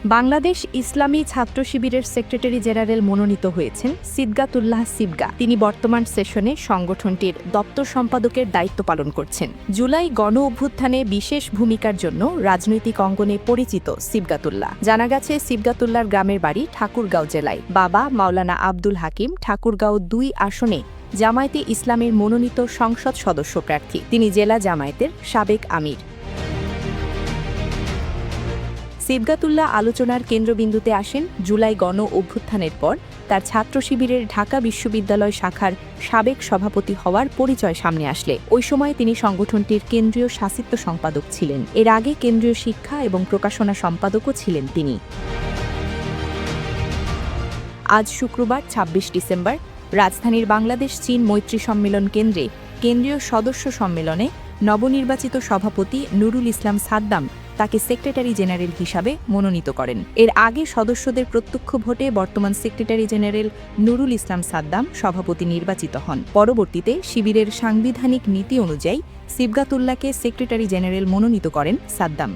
বাংলাদেশ ইসলামী ছাত্র শিবিরের secretary general মনোনীত হয়েছেন সিবগাতুল্লাহ সিবগা। তিনি বর্তমান সেশনে সংগঠনটির দপ্তর সম্পাদকের দায়িত্ব পালন করছেন। জুলাই গণ অভ্যুত্থানে বিশেষ ভূমিকার জন্য রাজনৈতিক অঙ্গনে পরিচিত সিবগাতুল্লাহ। জানা গেছে, সিবগাতুল্লাহর গ্রামের বাড়ি ঠাকুরগাঁও জেলায়। বাবা মাওলানা আব্দুল হাকিম ঠাকুরগাঁও ২ আসনে জামায়াতে ইসলামের মনোনীত সংসদ সদস্য প্রার্থী। তিনি জেলা জামায়াতের সাবেক আমির। সিবগাতুল্লাহ আলোচনার কেন্দ্রবিন্দুতে আসেন জুলাই গণ অভ্যুত্থানের পর তার ছাত্র শিবিরের ঢাকা বিশ্ববিদ্যালয় শাখার সাবেক সভাপতি হওয়ার পরিচয় সামনে আসলে। ওই সময় তিনি সংগঠনটির কেন্দ্রীয় সাহিত্য সম্পাদক ছিলেন। এর আগে কেন্দ্রীয় শিক্ষা এবং প্রকাশনা সম্পাদকও ছিলেন তিনি। আজ শুক্রবার ২৬ ডিসেম্বর রাজধানীর বাংলাদেশ চীন মৈত্রী সম্মেলন কেন্দ্রে কেন্দ্রীয় সদস্য সম্মেলনে নবনির্বাচিত সভাপতি নুরুল ইসলাম সাদ্দাম তাকে সেক্রেটারি জেনারেল হিসাবে মনোনীত করেন। এর আগে সদস্যদের প্রত্যক্ষ ভোটে বর্তমান সেক্রেটারি জেনারেল নুরুল ইসলাম সাদ্দাম সভাপতি নির্বাচিত হন। পরবর্তীতে শিবিরের সাংবিধানিক নীতি অনুযায়ী সিবগাতুল্লাহকে সেক্রেটারি জেনারেল মনোনীত করেন সাদ্দাম।